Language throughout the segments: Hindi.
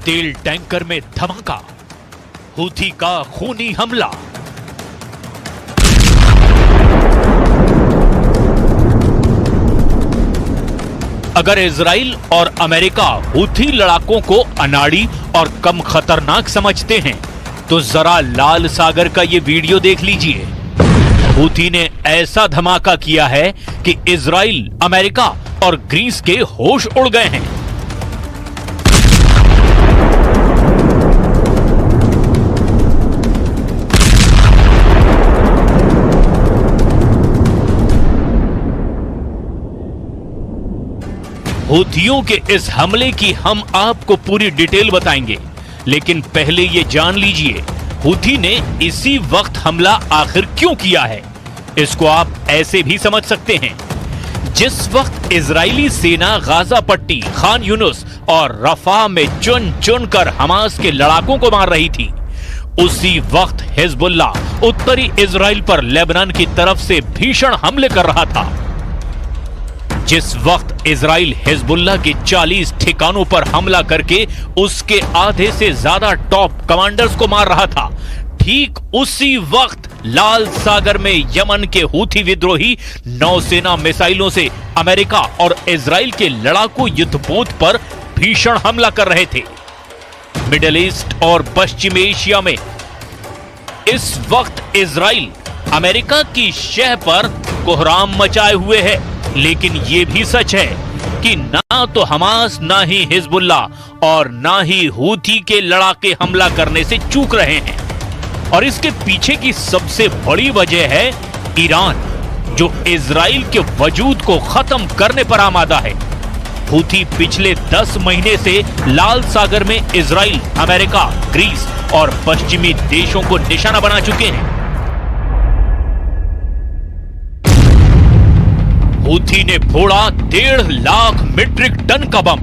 तेल टैंकर में धमाका, हूथी का खूनी हमला। अगर इजराइल और अमेरिका हूथी लड़ाकों को अनाड़ी और कम खतरनाक समझते हैं तो जरा लाल सागर का ये वीडियो देख लीजिए। हूथी ने ऐसा धमाका किया है कि इजराइल, अमेरिका और ग्रीस के होश उड़ गए हैं। हूथियों के इस हमले की हम आपको पूरी डिटेल बताएंगे, लेकिन पहले ये जान लीजिए हूथी ने इसी वक्त हमला आखिर क्यों किया है। इसको आप ऐसे भी समझ सकते हैं, जिस वक्त इजरायली सेना गाजा पट्टी, खान यूनुस और रफा में चुन चुन कर हमास के लड़ाकों को मार रही थी, उसी वक्त हिजबुल्लाह उत्तरी इजराइल पर लेबनान की तरफ से भीषण हमले कर रहा था। जिस वक्त इजराइल हिजबुल्लाह के 40 ठिकानों पर हमला करके उसके आधे से ज्यादा टॉप कमांडर्स को मार रहा था, ठीक उसी वक्त लाल सागर में यमन के हूथी विद्रोही नौसेना मिसाइलों से अमेरिका और इजराइल के लड़ाकू युद्धपोत पर भीषण हमला कर रहे थे। मिडिल ईस्ट और पश्चिम एशिया में इस वक्त इजराइल अमेरिका की शह पर कोहराम मचाए हुए है, लेकिन यह भी सच है कि ना तो हमास, ना ही हिजबुल्लाह और ना ही हूथी के लड़ाके हमला करने से चूक रहे हैं। और इसके पीछे की सबसे बड़ी वजह है ईरान, जो इजराइल के वजूद को खत्म करने पर आमादा है। हूथी पिछले 10 महीने से लाल सागर में इजराइल, अमेरिका, ग्रीस और पश्चिमी देशों को निशाना बना चुके हैं। हूथी ने फोड़ा 1.5 लाख मीट्रिक टन का बम।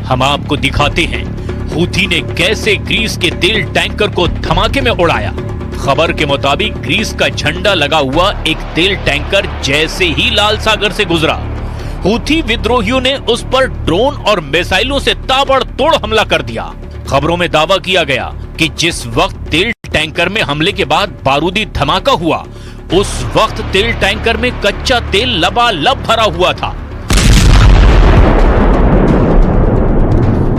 हम आपको दिखाते हैं हूथी ने कैसे ग्रीस के तेल टैंकर को धमाके में उड़ाया। खबर के मुताबिक ग्रीस का झंडा लगा हुआ एक तेल टैंकर जैसे ही लाल सागर से गुजरा, हूथी विद्रोहियों ने उस पर ड्रोन और मिसाइलों से ताबड़तोड़ हमला कर दिया। खबरों में दावा किया गया कि जिस वक्त तेल टैंकर में हमले के बाद बारूदी धमाका हुआ, उस वक्त तेल टैंकर में कच्चा तेल लबालब भरा हुआ था।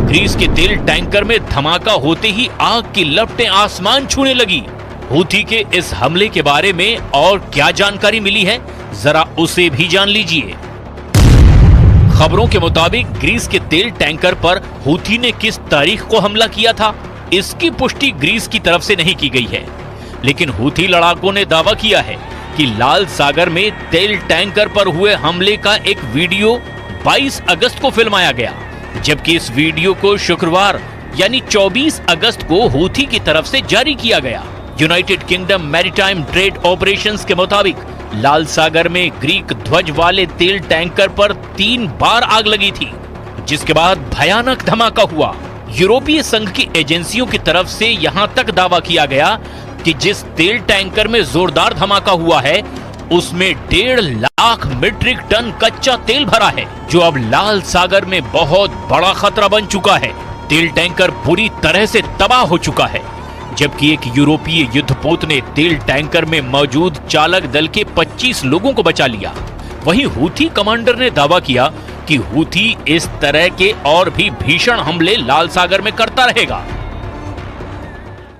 ग्रीस के तेल टैंकर में धमाका होते ही आग की लपटें आसमान छूने लगी। हूथी के इस हमले के बारे में और क्या जानकारी मिली है, जरा उसे भी जान लीजिए। खबरों के मुताबिक ग्रीस के तेल टैंकर पर हूथी ने किस तारीख को हमला किया था, इसकी पुष्टि ग्रीस की तरफ से नहीं की गई है, लेकिन हूथी लड़ाकों ने दावा किया है कि लाल सागर में तेल टैंकर पर हुए हमले का एक वीडियो 22 अगस्त को फिल्माया गया, जबकि इस वीडियो को शुक्रवार यानी 24 अगस्त को हूथी की तरफ से जारी किया गया। United kingdom maritime trade operations के मुताबिक लाल सागर में ग्रीक ध्वज वाले तेल टैंकर पर 3 बार आग लगी थी, जिसके बाद भयानक धमाका हुआ। यूरोपीय संघ की एजेंसियों की तरफ से यहां तक दावा किया गया कि जिस तेल टैंकर में जोरदार धमाका हुआ है, उसमें 1.5 लाख मीट्रिक टन कच्चा तेल भरा है, जो अब लाल सागर में बहुत बड़ा खतरा बन चुका है। तेल टैंकर बुरी तरह से तबाह हो चुका है, जबकि एक यूरोपीय युद्धपोत ने तेल टैंकर में मौजूद चालक दल के 25 लोगों को बचा लिया। वहीं हूथी कमांडर ने दावा किया कि हूथी इस तरह के और भी भीषण हमले लाल सागर में करता रहेगा।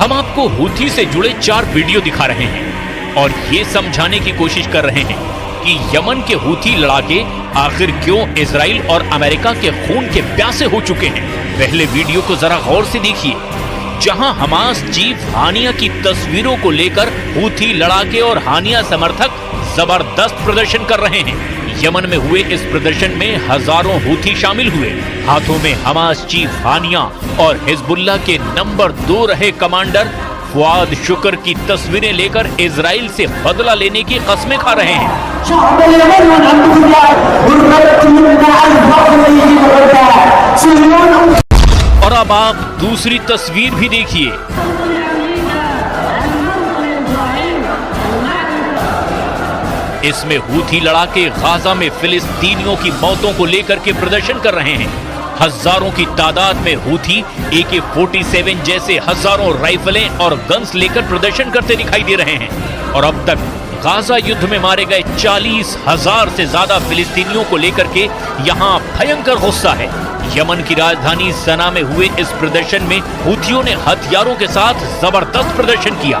हम आपको हूथी से जुड़े 4 वीडियो दिखा रहे हैं और ये समझाने की कोशिश कर रहे हैं कि यमन के हूथी लड़ाके आखिर क्यों इजराइल और अमेरिका के खून के प्यासे हो चुके हैं। पहले वीडियो को जरा गौर से देखिए, जहां हमास चीफ हानिया की तस्वीरों को लेकर हूथी लड़ाके और हानिया समर्थक जबरदस्त प्रदर्शन कर रहे हैं। यमन में हुए इस प्रदर्शन में हजारों हूथी शामिल हुए। हाथों में हमास चीफ हानिया और हिजबुल्लाह के नंबर 2 रहे कमांडर फुआद शुक्र की तस्वीरें लेकर इजराइल से बदला लेने की कस्में खा रहे हैं। और अब आप दूसरी तस्वीर भी देखिए। इसमें हूथी लड़ाके गाजा में फिलिस्तीनियों की मौतों को लेकर के प्रदर्शन कर रहे हैं। हजारों की तादाद में हूथी AK-47 जैसे हजारों राइफलें और गन्स लेकर प्रदर्शन करते दिखाई दे रहे हैं। और अब तक गाजा युद्ध में मारे गए 40,000 से ज्यादा फिलिस्तीनियों को लेकर के यहां भयंकर गुस्सा है। यमन की राजधानी सना में हुए इस प्रदर्शन में हूथियों ने हथियारों के साथ जबरदस्त प्रदर्शन किया।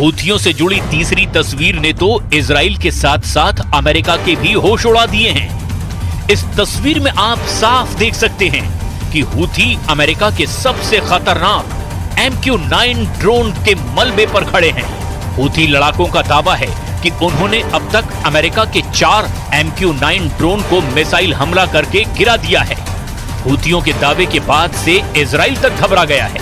हूथियों से जुड़ी तीसरी तस्वीर ने तो इजराइल के साथ साथ अमेरिका के भी होश उड़ा दिए हैं। इस तस्वीर में आप साफ देख सकते हैं कि हूथी अमेरिका के सबसे खतरनाक MQ-9 ड्रोन के मलबे पर खड़े हैं। हूथी लड़ाकों का दावा है कि उन्होंने अब तक अमेरिका के 4 MQ-9 ड्रोन को मिसाइल हमला करके गिरा दिया है। हूथियों के दावे के बाद से इजराइल तक घबरा गया है।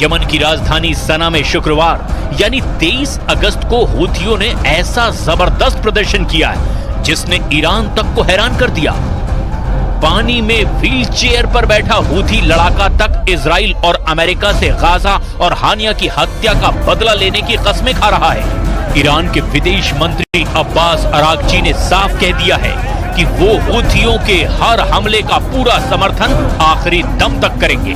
यमन की राजधानी सना में शुक्रवार यानी 23 अगस्त को हूथियों ने ऐसा जबरदस्त प्रदर्शन किया है जिसने ईरान तक को हैरान कर दिया। पानी में व्हील चेयर पर बैठा हूथी लड़ाका तक इजराइल और अमेरिका से गाजा और हानिया की हत्या का बदला लेने की कस्में खा रहा है। ईरान के विदेश मंत्री अब्बास अरागची ने साफ कह दिया है कि वो हूथियों के हर हमले का पूरा समर्थन आखिरी दम तक करेंगे।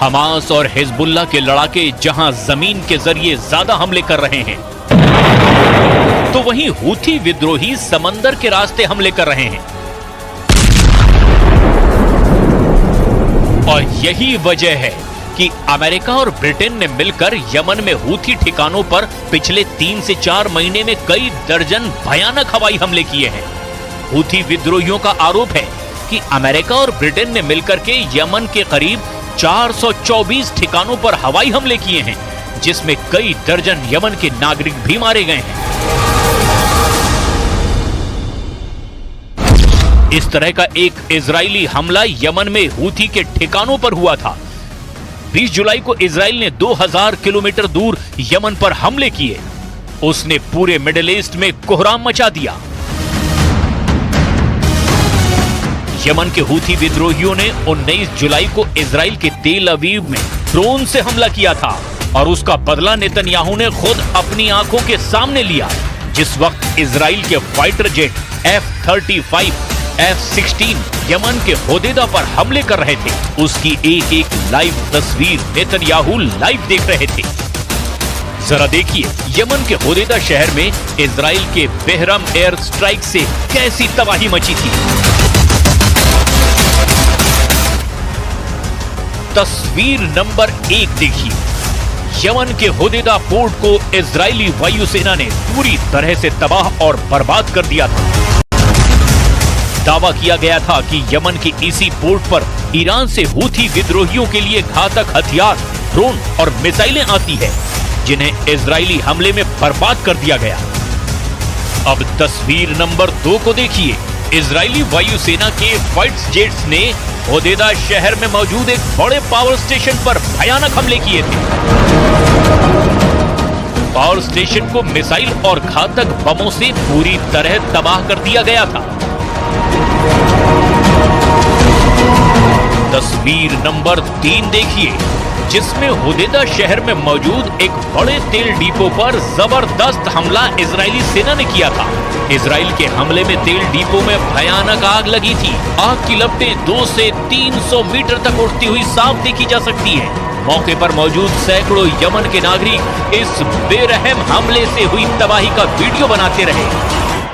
हमास और हिजबुल्लाह के लड़ाके जहां जमीन के जरिए ज्यादा हमले कर रहे हैं, तो वहीं हूथी विद्रोही समंदर के रास्ते हमले कर रहे हैं। और यही वजह है कि अमेरिका और ब्रिटेन ने मिलकर यमन में हूथी ठिकानों पर पिछले 3 से 4 महीने में कई दर्जन भयानक हवाई हमले किए हैं। हूथी विद्रोहियों का आरोप है कि अमेरिका और ब्रिटेन ने मिलकर के यमन के करीब 424 ठिकानों पर हवाई हमले किए हैं, जिसमें कई दर्जन यमन के नागरिक भी मारे गए हैं। इस तरह का एक इजरायली हमला यमन में हूथी के ठिकानों पर हुआ था। 20 जुलाई को इजराइल ने 2000 किलोमीटर दूर यमन पर हमले किए। उसने पूरे मिडिल ईस्ट में कोहराम मचा दिया। यमन के हूथी विद्रोहियों ने 19 जुलाई को इजराइल के तेल अवीव में ड्रोन से हमला किया था और उसका बदला नेतन्याहू ने खुद अपनी आंखों के सामने लिया, जिस वक्त इजराइल के fighter jet F-35, F-16 Yemen के होदेदा पर हमले कर रहे थे। उसकी एक एक लाइव तस्वीर नेतन्याहू लाइव देख रहे थे। जरा देखिए यमन के होदेदा शहर में इजराइल के बेहरम एयर स्ट्राइक से कैसी तबाही मची थी। तस्वीर नंबर 1 देखिए। यमन के होदेदा पोर्ट को इजरायली वायुसेना ने पूरी तरह से तबाह और बर्बाद कर दिया था। दावा किया गया था कि यमन के इसी पोर्ट पर ईरान से हूथी विद्रोहियों के लिए घातक हथियार, ड्रोन और मिसाइलें आती है, जिन्हें इजरायली हमले में बर्बाद कर दिया गया। अब तस्वीर नंबर 2 को देखिए। इजरायली वायुसेना के फाइटर जेट्स ने होदेदा शहर में मौजूद एक बड़े पावर स्टेशन पर भयानक हमले किए थे। पावर स्टेशन को मिसाइल और घातक बमों से पूरी तरह तबाह कर दिया गया था। तस्वीर नंबर 3 देखिए, जिसमें होदेदा शहर में मौजूद एक बड़े तेल डिपो पर जबरदस्त हमला इजरायली सेना ने किया था। इजराइल के हमले में तेल डिपो में भयानक आग लगी थी। आग की लपटें 200 से 300 मीटर तक उड़ती हुई साफ देखी जा सकती है। मौके पर मौजूद सैकड़ों यमन के नागरिक इस बेरहम हमले से हुई तबाही का वीडियो बनाते रहे।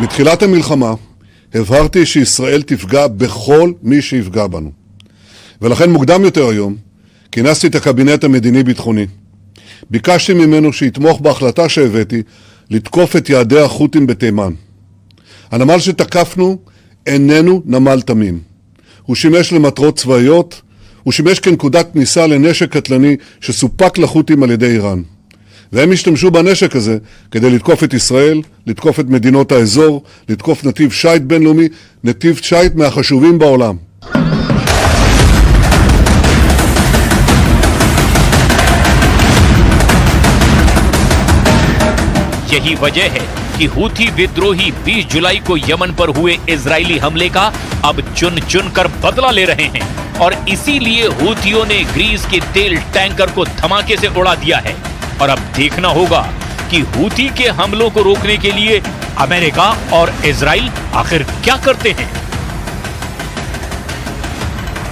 מתחילת המלחמה הבהרתי שישראל תפגע בכל מי שיפגע בנו. ולכן מוקדם יותר היום כינסתי את הקבינט המדיני-ביטחוני. ביקשתי ממנו שיתמוך בהחלטה שהבאתי לתקוף את יעדי החות'ים בתימן. הנמל שתקפנו איננו נמל תמים. הוא שימש למטרות צבאיות, הוא שימש כנקודת כניסה לנשק קטלני שסופק לחות'ים על ידי איראן. והם השתמשו בנשק הזה כדי לתקוף את ישראל, לתקוף את מדינות האזור, לתקוף נתיב שייט בינלאומי, נתיב שייט מהחשובים בעולם. यही वजह है कि हूथी विद्रोही 20 जुलाई को यमन पर हुए इजरायली हमले का अब चुन चुन कर बदला ले रहे हैं और इसीलिए हूथियों ने ग्रीस के तेल टैंकर को धमाके से उड़ा दिया है। और अब देखना होगा कि हूथी के हमलों को रोकने के लिए अमेरिका और इजराइल आखिर क्या करते हैं।